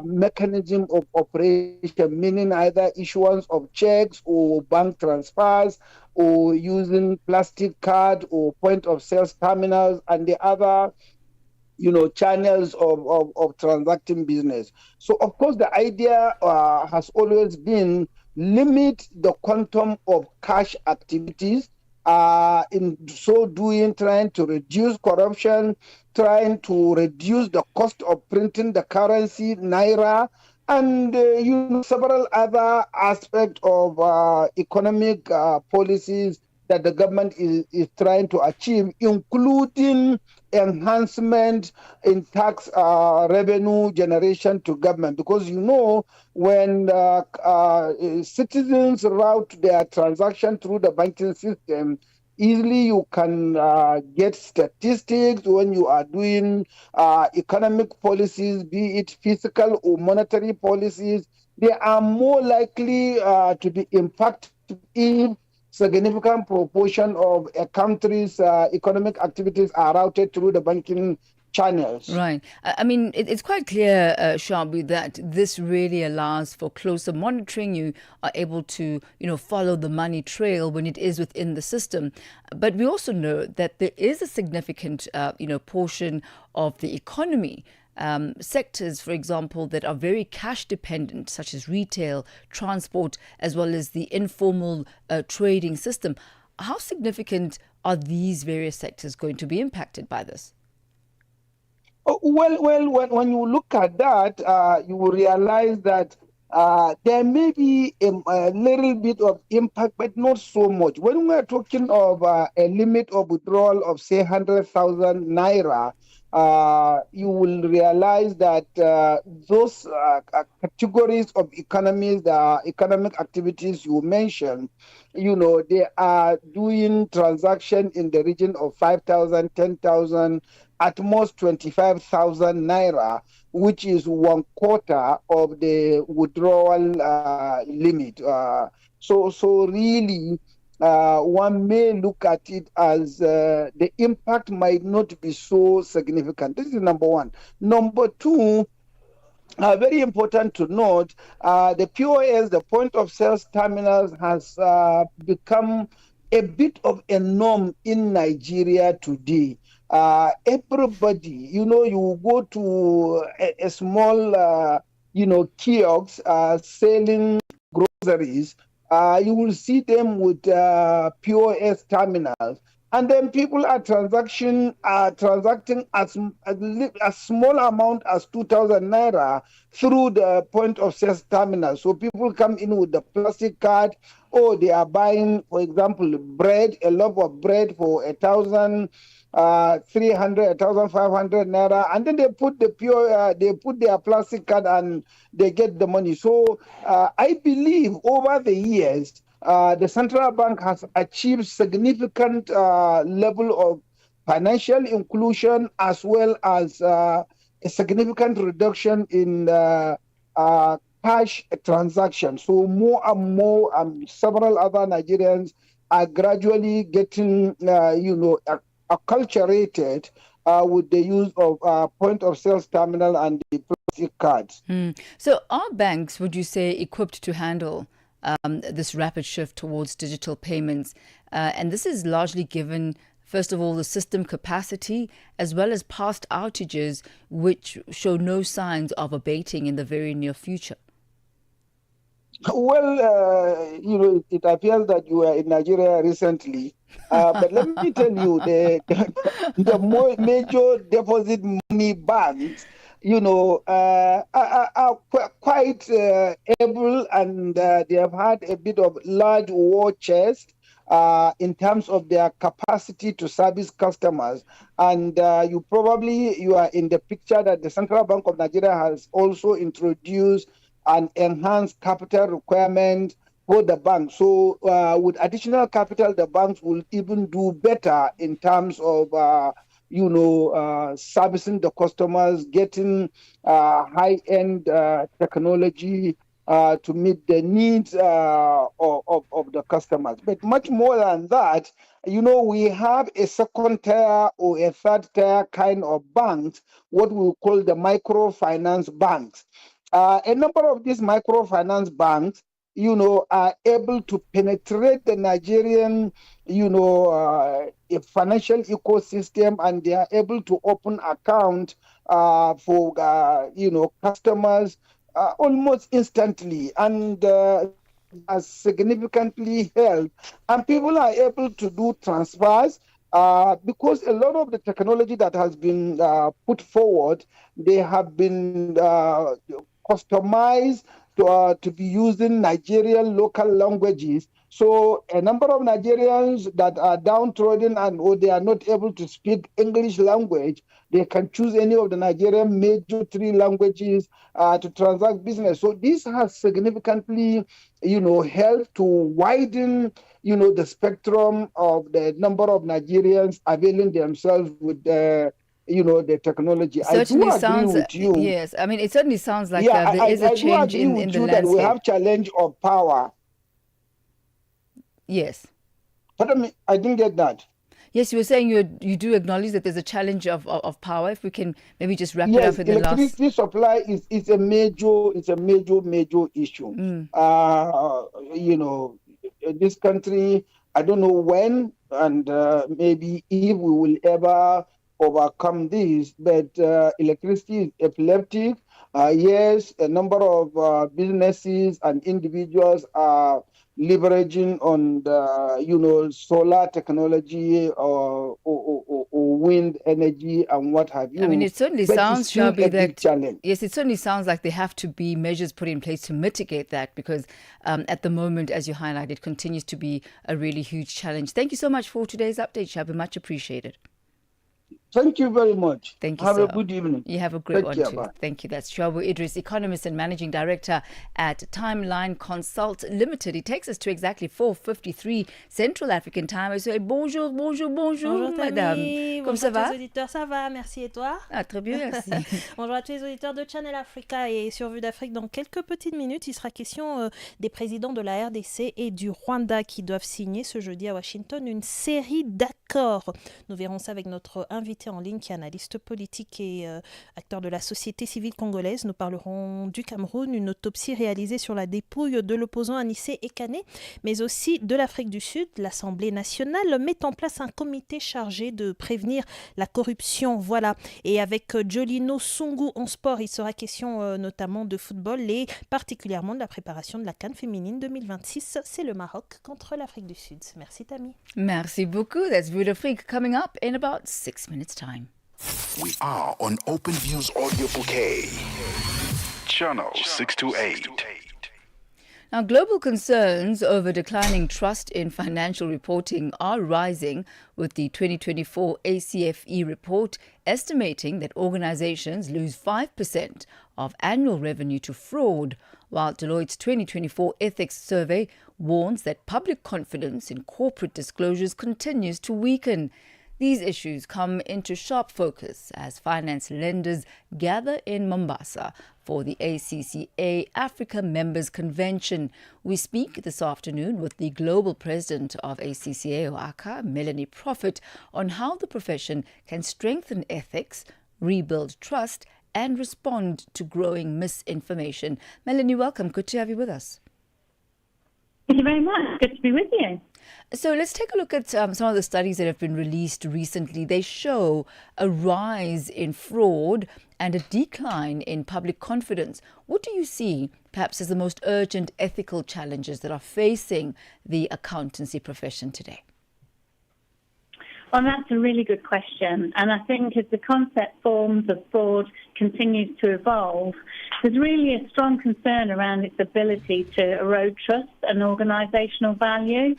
mechanism of operation, meaning either issuance of checks or bank transfers or using plastic card or point of sales terminals and the other channels of transacting business. So, of course, the idea has always been limit the quantum of cash activities, in so doing, trying to reduce corruption, trying to reduce the cost of printing the currency, naira, and several other aspects of economic policies that the government is trying to achieve, including enhancement in tax revenue generation to government. Because when citizens route their transaction through the banking system, easily you can get statistics when you are doing economic policies, be it fiscal or monetary policies. They are more likely to be impacted if significant proportion of a country's economic activities are routed through the banking channels. Right. I mean, it's quite clear, Shabi, that this really allows for closer monitoring. You are able to, follow the money trail when it is within the system. But we also know that there is a significant, portion of the economy, sectors, for example, that are very cash dependent, such as retail, transport, as well as the informal trading system. How significant are these various sectors going to be impacted by this? Well, when you look at that, you will realize that there may be a little bit of impact, but not so much. When we are talking of a limit of withdrawal of, say, 100,000 naira, you will realize that those categories of economies, the economic activities you mentioned, they are doing transaction in the region of 5,000, 10,000, at most 25,000 naira, which is 1/4 of the withdrawal limit. So really, one may look at it as the impact might not be so significant. This is number one. Number two, very important to note, the POS, the point of sales terminals, has become a bit of a norm in Nigeria today. Everybody, you go to a small, kiosk selling groceries, you will see them with POS terminals. And then people are transacting as small amount as 2,000 naira through the point of sales terminal. So people come in with the plastic card, or they are buying, for example, bread, a loaf of bread for 1,300, 1,500 naira, and then they put their plastic card and they get the money. So I believe over the years, the central bank has achieved significant level of financial inclusion, as well as a significant reduction in cash transactions. So more and more, several other Nigerians are gradually getting, acculturated with the use of point of sales terminal and the plastic cards. So are banks, would you say, equipped to handle this rapid shift towards digital payments? And this is largely given first of all, the system capacity, as well as past outages, which show no signs of abating in the very near future? Well, it appears that you were in Nigeria recently. But let me tell you, the major deposit money banks, are quite able, and they have had a bit of large war chest in terms of their capacity to service customers. And you are in the picture that the Central Bank of Nigeria has also introduced an enhanced capital requirement for the bank. So with additional capital, the banks will even do better in terms of, servicing the customers, getting high-end technology to meet the needs of the customers. But much more than that, we have a second tier or a third tier kind of banks, what we call the microfinance banks. A number of these microfinance banks, are able to penetrate the Nigerian, financial ecosystem, and they are able to open account for, customers almost instantly, and has significantly helped. And people are able to do transfers because a lot of the technology that has been put forward, they have been customized to be using Nigerian local languages. So a number of Nigerians that are downtrodden or they are not able to speak English language, they can choose any of the Nigerian major 3 languages to transact business. So this has significantly, helped to widen, the spectrum of the number of Nigerians availing themselves with the technology. Certainly I do agree with you. Yes, I mean, it certainly sounds like there is a change in the landscape. That we have challenge of power. Yes. But I didn't get that. Yes, you were saying you do acknowledge that there's a challenge of power. If we can maybe just wrap it up in the last. Yes, electricity supply is a major issue. This country, I don't know when and maybe if we will ever overcome this, but electricity is epileptic. Yes, a number of businesses and individuals are leveraging on the, solar technology or wind energy and what have you. I mean, it certainly sounds, Shabi, challenge. Yes, it certainly sounds like there have to be measures put in place to mitigate that, because at the moment, as you highlighted, it continues to be a really huge challenge. Thank you so much for today's update, Shabi. Much appreciated. Thank you very much. Thank you, Have sir. a good evening. You have a great one too. Bye. Thank you. That's Shabu Idris, economist and managing director at Timeline Consult Limited. He takes us to exactly 4:53 Central African Time. I say bonjour, madame. Comment ça va? Bonjour à tous les auditeurs, ça va, merci, et toi? Ah, très bien, merci. Bonjour à tous les auditeurs de Channel Africa et sur Vue d'Afrique. Dans quelques petites minutes, il sera question des présidents de la RDC et du Rwanda qui doivent signer ce jeudi à Washington une série d'accords. Nous verrons ça avec notre invité en ligne qui est analyste politique et acteur de la société civile congolaise. Nous parlerons du Cameroun, une autopsie réalisée sur la dépouille de l'opposant Anissé Ekané, mais aussi de l'Afrique du Sud. L'Assemblée nationale met en place un comité chargé de prévenir la corruption. Voilà. Et avec Jolino Sungu en sport, il sera question notamment de football et particulièrement de la préparation de la CAN féminine 2026. C'est le Maroc contre l'Afrique du Sud. Merci Thami. Merci beaucoup. That's Vue d'Afrique coming up in about 6 minutes time. We are on Open Views Audio Bouquet. Channel 628. Now, global concerns over declining trust in financial reporting are rising, with the 2024 ACFE report estimating that organizations lose 5% of annual revenue to fraud, while Deloitte's 2024 ethics survey warns that public confidence in corporate disclosures continues to weaken. These issues come into sharp focus as finance lenders gather in Mombasa for the ACCA Africa Members Convention. We speak this afternoon with the global president of ACCA OACA, Melanie Prophet, on how the profession can strengthen ethics, rebuild trust, and respond to growing misinformation. Melanie, welcome. Good to have you with us. Thank you very much. Good to be with you. So let's take a look at some of the studies that have been released recently. They show a rise in fraud and a decline in public confidence. What do you see perhaps as the most urgent ethical challenges that are facing the accountancy profession today? Well, that's a really good question. And I think as the concept forms of fraud continues to evolve, there's really a strong concern around its ability to erode trust and organisational value.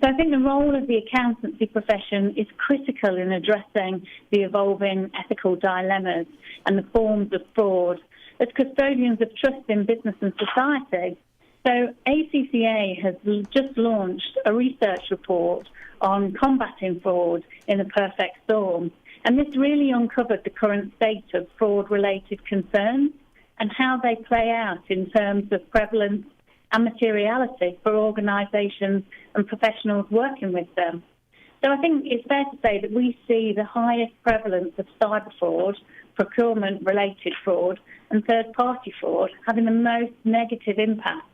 So I think the role of the accountancy profession is critical in addressing the evolving ethical dilemmas and the forms of fraud as custodians of trust in business and society. So ACCA has just launched a research report on combating fraud in a perfect storm. And this really uncovered the current state of fraud-related concerns and how they play out in terms of prevalence and materiality for organisations and professionals working with them. So I think it's fair to say that we see the highest prevalence of cyber fraud, procurement-related fraud and third-party fraud having the most negative impact,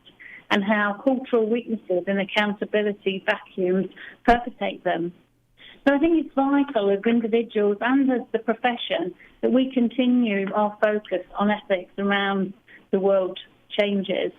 and how cultural weaknesses and accountability vacuums perpetrate them. So I think it's vital as individuals and as the profession that we continue our focus on ethics around the world changes.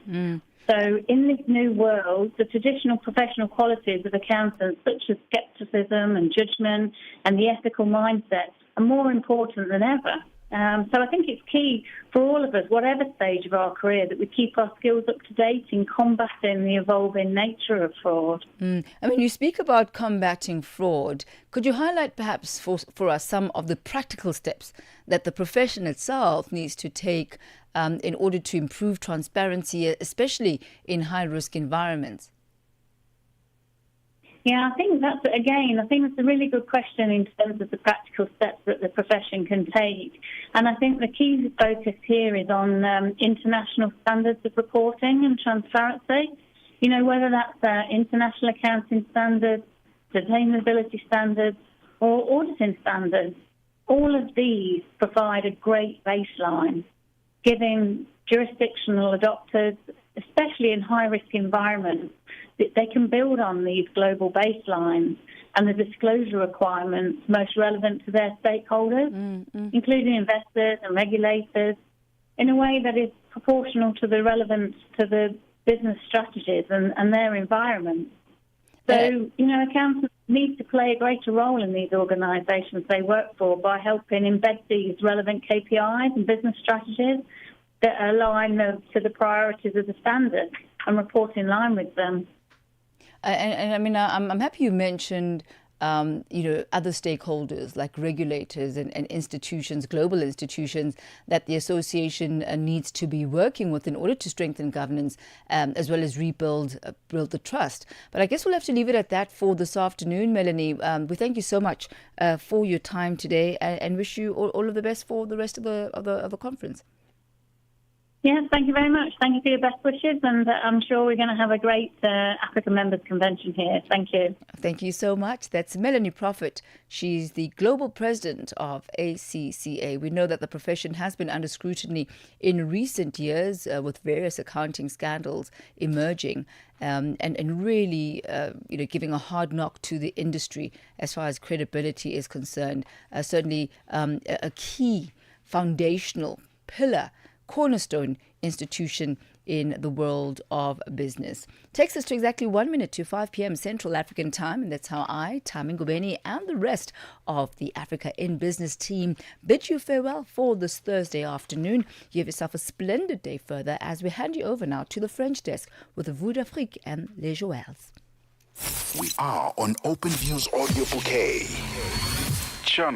So in this new world, the traditional professional qualities of accountants, such as skepticism and judgment and the ethical mindset, are more important than ever. So I think it's key for all of us, whatever stage of our career, that we keep our skills up to date in combating the evolving nature of fraud. I mean, you speak about combating fraud. Could you highlight perhaps for us some of the practical steps that the profession itself needs to take in order to improve transparency, especially in high-risk environments? Yeah, I think that's a really good question in terms of the practical steps that the profession can take. And I think the key focus here is on international standards of reporting and transparency. You know, whether that's international accounting standards, sustainability standards, or auditing standards. All of these provide a great baseline, giving jurisdictional adopters, especially in high-risk environments, that they can build on these global baselines and the disclosure requirements most relevant to their stakeholders, including investors and regulators, in a way that is proportional to the relevance to the business strategies and their environment. So, you know, accountants need to play a greater role in these organisations they work for by helping embed these relevant KPIs and business strategies that align to the priorities of the standard and report in line with them. And I mean, I'm happy you mentioned, other stakeholders like regulators and institutions, global institutions, that the association needs to be working with in order to strengthen governance as well as build the trust. But I guess we'll have to leave it at that for this afternoon, Melanie. We thank you so much for your time today and wish you all of the best for the rest of the conference. Yes, thank you very much. Thank you for your best wishes, and I'm sure we're going to have a great Africa Members Convention here. Thank you. Thank you so much. That's Melanie Prophet. She's the global president of ACCA. We know that the profession has been under scrutiny in recent years with various accounting scandals emerging and really, giving a hard knock to the industry as far as credibility is concerned. Certainly a key foundational pillar, cornerstone institution in the world of business. Takes us to exactly 1 minute to 5 p.m. Central African time, and that's how I, Thami Ngubeni, and the rest of the Africa in Business team bid you farewell for this Thursday afternoon. You have yourself a splendid day further as we hand you over now to the French desk with Vue d'Afrique and Les Joëls. We are on Open Views Audio Bouquet. Channel